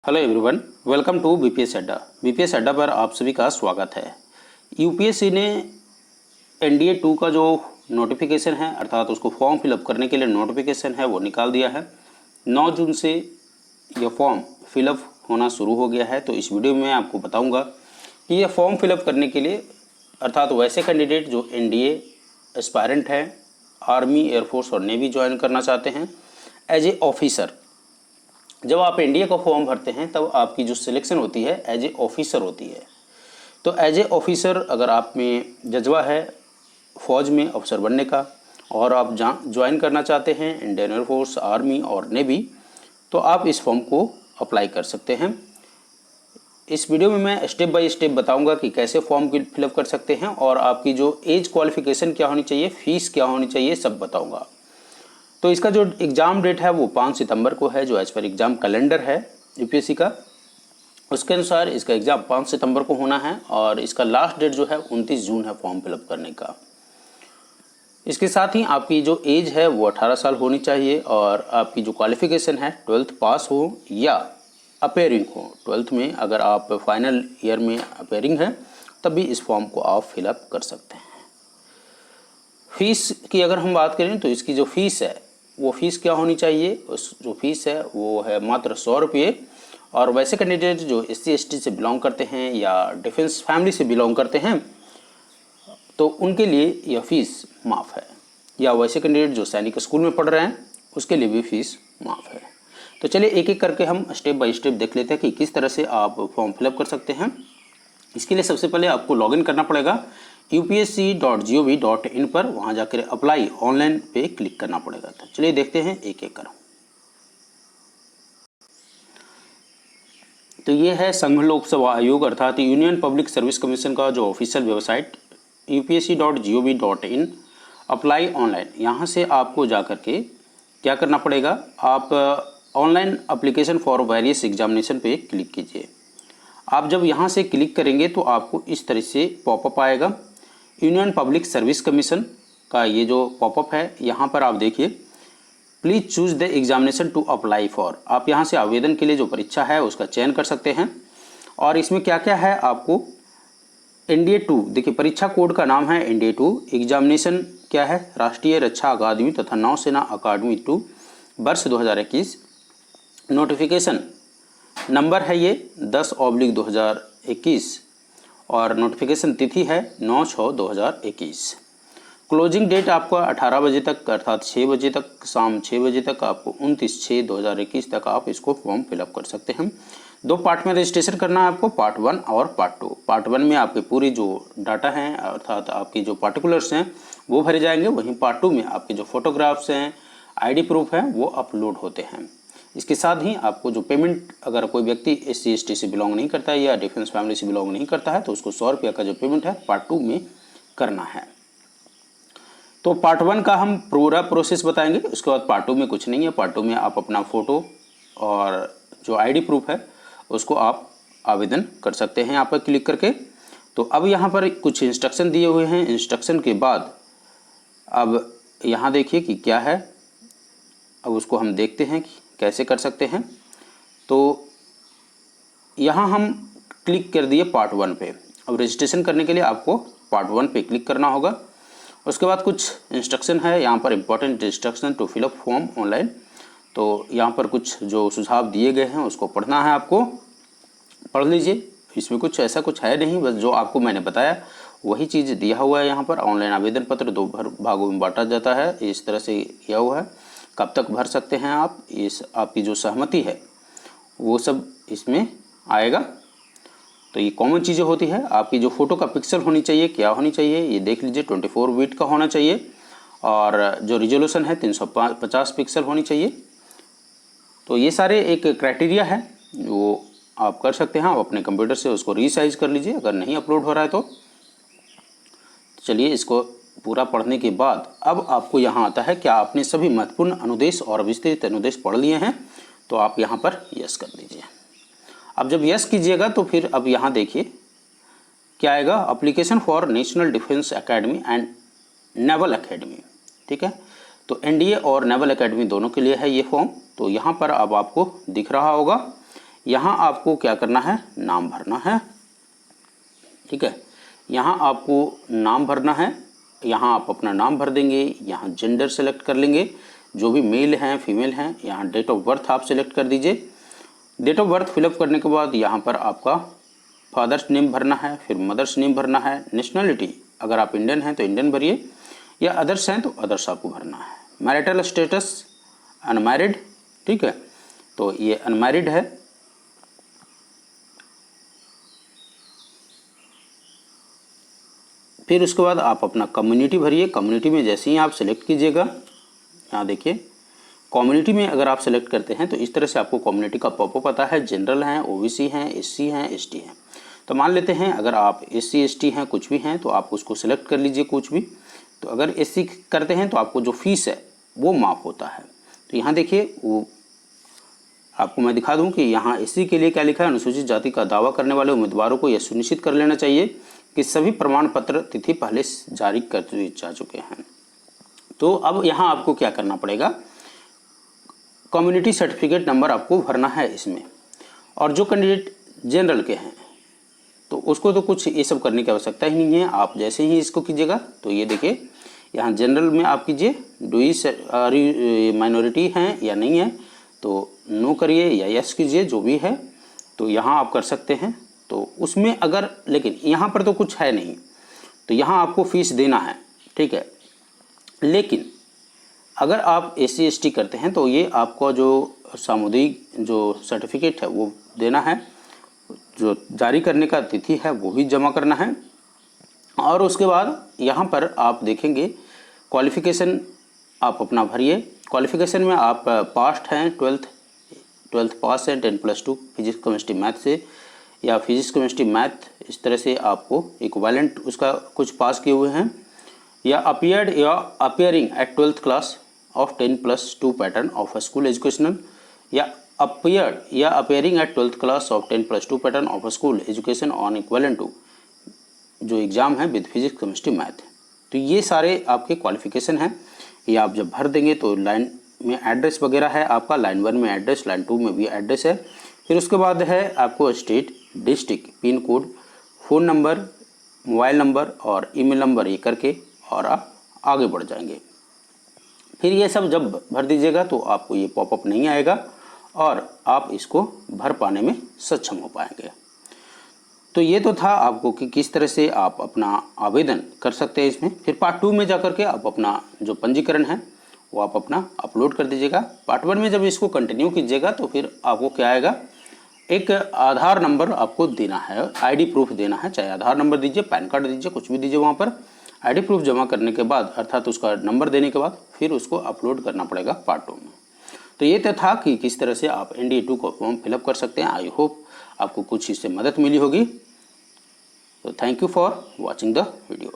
Hello everyone, welcome to BPS Adda. BPS Adda पर आप सभी का स्वागत है। यूपीएससी ने एनडीए 2 का जो नोटिफिकेशन है अर्थात उसको फॉर्म फिलअप करने के लिए नोटिफिकेशन है वो निकाल दिया है। 9 जून से यह फॉर्म फिलअप होना शुरू हो गया है। तो इस वीडियो में मैं आपको बताऊंगा कि यह फॉर्म फिलअप करने के लिए अर्थात वैसे कैंडिडेट जो एनडीए एस्पायरेंट हैं, आर्मी, एयरफोर्स और नेवी ज्वाइन करना चाहते हैं एज ए ऑफिसर। जब आप एनडीए का फॉर्म भरते हैं तब आपकी जो सिलेक्शन होती है एज ए ऑफिसर होती है। तो एज ए ऑफिसर अगर आप में जज्बा है फ़ौज में अफसर बनने का और आप ज्वाइन करना चाहते हैं इंडियन एयरफोर्स, आर्मी और नेवी, तो आप इस फॉर्म को अप्लाई कर सकते हैं। इस वीडियो में मैं स्टेप बाय स्टेप बताऊंगा कि कैसे फॉर्म फिलअप कर सकते हैं और आपकी जो एज क्वालिफिकेशन क्या होनी चाहिए, फ़ीस क्या होनी चाहिए, सब बताऊँगा। तो इसका जो एग्ज़ाम डेट है वो 5 सितंबर को है, जो एज पर एग्ज़ाम कैलेंडर है यूपीएससी का, उसके अनुसार इसका एग्ज़ाम 5 सितंबर को होना है और इसका लास्ट डेट जो है 29 जून है फॉर्म फिलअप करने का। इसके साथ ही आपकी जो एज है वो 18 साल होनी चाहिए और आपकी जो क्वालिफिकेशन है 12th पास हो या अपेयरिंग हो। 12th में अगर आप फाइनल ईयर में अपेयरिंग है तभी इस फॉर्म को आप फिलअप कर सकते हैं। फीस की अगर हम बात करें तो इसकी जो फ़ीस है वो फ़ीस क्या होनी चाहिए, उस जो फ़ीस है वो है मात्र 100 रुपये। और वैसे कैंडिडेट जो SC ST से बिलोंग करते हैं या डिफेंस फैमिली से बिलोंग करते हैं तो उनके लिए यह फ़ीस माफ़ है, या वैसे कैंडिडेट जो सैनिक स्कूल में पढ़ रहे हैं उसके लिए भी फ़ीस माफ़ है। तो चलिए एक एक करके हम स्टेप बाय स्टेप देख लेते हैं कि किस तरह से आप फॉर्म फिलअप कर सकते हैं। इसके लिए सबसे पहले आपको लॉगिन करना पड़ेगा upsc.gov.in पर, वहाँ जाकर अप्लाई ऑनलाइन पे क्लिक करना पड़ेगा। तो चलिए देखते हैं एक एक कर। तो ये है संघ लोक सेवा आयोग अर्थात यूनियन पब्लिक सर्विस कमीशन का जो official website upsc.gov.in apply online. यहाँ से आपको जा कर के क्या करना पड़ेगा, आप online application for various examination पे क्लिक कीजिए। आप जब यहाँ से क्लिक करेंगे तो आपको इस तरह से पॉपअप आएगा। यूनियन पब्लिक सर्विस कमीशन का ये जो पॉपअप है यहाँ पर आप देखिए, please choose the examination to apply for. आप यहाँ से आवेदन के लिए जो परीक्षा है उसका चयन कर सकते हैं। और इसमें क्या क्या है आपको एनडीए 2, देखिए परीक्षा कोड का नाम है एनडीए 2। एग्जामिनेशन क्या है, राष्ट्रीय रक्षा अकादमी तथा नौसेना अकादमी 2 वर्ष 2021। नोटिफिकेशन नंबर है ये 10/2021 और नोटिफिकेशन तिथि है 9/6/2021। क्लोजिंग डेट आपका 18 बजे तक अर्थात 6 बजे तक, शाम 6 बजे तक आपको 29/6/2021 तक आप इसको फॉर्म फिलअप कर सकते हैं। 2 पार्ट में रजिस्ट्रेशन करना है आपको, पार्ट 1 और पार्ट 2। पार्ट 1 में आपके पूरी जो डाटा हैं अर्थात आपकी जो पार्टिकुलर्स हैं वो भरे जाएंगे, वहीं पार्ट 2 में आपके जो फोटोग्राफ्स हैं, ID प्रूफ हैं वो अपलोड होते हैं। इसके साथ ही आपको जो पेमेंट, अगर कोई व्यक्ति SC ST से बिलोंग नहीं करता है या डिफेंस फैमिली से बिलोंग नहीं करता है तो उसको 100 रुपये का जो पेमेंट है पार्ट 2 में करना है। तो पार्ट 1 का हम पूरा प्रोसेस बताएंगे, उसके बाद पार्ट 2 में कुछ नहीं है। पार्ट 2 में आप अपना फ़ोटो और जो ID प्रूफ है उसको आप आवेदन कर सकते हैं यहाँ पर क्लिक करके। तो अब यहाँ पर कुछ इंस्ट्रक्शन दिए हुए हैं। इंस्ट्रक्शन के बाद अब यहाँ देखिए कि क्या है, अब उसको हम देखते हैं कि कैसे कर सकते हैं। तो यहाँ हम क्लिक कर दिए पार्ट 1 पे। अब रजिस्ट्रेशन करने के लिए आपको पार्ट 1 पे क्लिक करना होगा। उसके बाद कुछ इंस्ट्रक्शन है यहाँ पर, important instruction to fill up form online. तो यहाँ पर कुछ जो सुझाव दिए गए हैं उसको पढ़ना है, आपको पढ़ लीजिए। इसमें कुछ ऐसा कुछ है नहीं, बस जो आपको मैंने बताया वही चीज़ दिया हुआ है। यहाँ पर ऑनलाइन आवेदन पत्र 2 भागों में बांटा जाता है, इस तरह से किया हुआ है। कब तक भर सकते हैं आप, इस आपकी जो सहमति है वो सब इसमें आएगा। तो ये कॉमन चीज़ें होती है। आपकी जो फ़ोटो का पिक्सल होनी चाहिए, क्या होनी चाहिए ये देख लीजिए, 24 बीट का होना चाहिए और जो रिजोल्यूशन है 350 पिक्सल होनी चाहिए। तो ये सारे एक क्राइटेरिया है, वो आप कर सकते हैं। आप अपने कंप्यूटर से उसको रीसाइज कर लीजिए अगर नहीं अपलोड हो रहा है तो। चलिए इसको पूरा पढ़ने के बाद अब आपको यहाँ आता है क्या आपने सभी महत्वपूर्ण अनुदेश और विस्तृत अनुदेश पढ़ लिए हैं, तो आप यहाँ पर यस कर दीजिए। अब जब यस कीजिएगा तो फिर अब यहाँ देखिए क्या आएगा, application for national defence academy and naval academy. ठीक है, तो एनडीए और नेवल एकेडमी दोनों के लिए है ये फॉर्म। तो यहाँ पर अब आपको दिख रहा होगा यहाँ आपको क्या करना है, नाम भरना है। ठीक है, यहाँ आपको नाम भरना है, यहाँ आप अपना नाम भर देंगे। यहाँ जेंडर सेलेक्ट कर लेंगे, जो भी मेल हैं फीमेल हैं। यहाँ डेट ऑफ बर्थ आप सेलेक्ट कर दीजिए। डेट ऑफ बर्थ फिलअप करने के बाद यहाँ पर आपका फादर्स नेम भरना है, फिर मदर्स नेम भरना है। नेशनलिटी अगर आप इंडियन हैं तो इंडियन भरिए, या अदर्स हैं तो अदर्स आपको भरना है। मैरिटल स्टेटस अनमैरिड, ठीक है, तो ये अनमैरिड है। फिर उसके बाद आप अपना कम्युनिटी भरिए। कम्युनिटी में जैसे ही आप सेलेक्ट कीजिएगा, यहाँ देखिए कम्युनिटी में अगर आप सेलेक्ट करते हैं तो इस तरह से आपको कम्युनिटी का पॉपअप आता है। जनरल हैं, ओबीसी हैं, एससी हैं, एसटी हैं। तो मान लेते हैं अगर आप एससी एसटी हैं, कुछ भी हैं, तो आप उसको सेलेक्ट कर लीजिए कुछ भी। तो अगर एससी करते हैं तो आपको जो फीस है वो माफ़ होता है। तो यहाँ देखिए वो आपको मैं दिखा दूं कि यहाँ एससी के लिए क्या लिखा है, अनुसूचित जाति का दावा करने वाले उम्मीदवारों को यह सुनिश्चित कर लेना चाहिए कि सभी प्रमाण पत्र तिथि पहले जारी कर दिए जा चुके हैं। तो अब यहाँ आपको क्या करना पड़ेगा, कम्युनिटी सर्टिफिकेट नंबर आपको भरना है इसमें। और जो कैंडिडेट जनरल के हैं तो उसको तो कुछ ये सब करने की आवश्यकता ही नहीं है। आप जैसे ही इसको कीजिएगा तो ये देखिए यहाँ जनरल में आप कीजिए, डू यू माइनॉरिटी हैं या नहीं है, तो नो करिए या यस कीजिए, जो भी है तो यहाँ आप कर सकते हैं। तो उसमें अगर, लेकिन यहाँ पर तो कुछ है नहीं, तो यहाँ आपको फीस देना है, ठीक है। लेकिन अगर आप एससी एसटी करते हैं तो ये आपका जो सामुदायिक जो सर्टिफिकेट है वो देना है, जो जारी करने का तिथि है वो भी जमा करना है। और उसके बाद यहाँ पर आप देखेंगे क्वालिफ़िकेशन आप अपना भरिए। क्वालिफ़िकेशन में आप पास्ट हैं, ट्वेल्थ पास है, 10+2 फिजिक्स केमिस्ट्री मैथ से, या फिजिक्स केमिस्ट्री मैथ इस तरह से आपको इक्विवेलेंट उसका कुछ पास किए हुए हैं, या अपीयर्ड या appearing at 12th class of 10+2 pattern of a school educational, या अपीयर्ड या appearing at 12th class of 10+2 pattern of a school education on equivalent to जो एग्ज़ाम है विद फिजिक्स केमिस्ट्री मैथ। तो ये सारे आपके क्वालिफ़िकेशन हैं। ये आप जब भर देंगे तो लाइन में एड्रेस वगैरह है आपका, लाइन 1 में एड्रेस, लाइन 2 में भी एड्रेस है। फिर उसके बाद है आपको state, district, pin code, phone number, mobile number और ईमेल नंबर ये करके और आप आगे बढ़ जाएंगे। फिर ये सब जब भर दीजिएगा तो आपको ये पॉपअप नहीं आएगा और आप इसको भर पाने में सक्षम हो पाएंगे। तो ये तो था आपको कि किस तरह से आप अपना आवेदन कर सकते हैं इसमें। फिर पार्ट 2 में जाकर के आप अपना जो पंजीकरण है वो आप अपना अपलोड कर दीजिएगा। पार्ट 1 में जब इसको कंटिन्यू कीजिएगा तो फिर आपको क्या आएगा, एक आधार नंबर आपको देना है, आईडी प्रूफ देना है, चाहे आधार नंबर दीजिए, पैन कार्ड दीजिए, कुछ भी दीजिए। वहाँ पर आईडी प्रूफ जमा करने के बाद अर्थात उसका नंबर देने के बाद फिर उसको अपलोड करना पड़ेगा पार्ट 2 में। तो ये तो था कि किस तरह से आप NDA 2 को फॉर्म फिलअप कर सकते हैं। आई होप आपको कुछ इससे मदद मिली होगी। तो thank you for watching the video.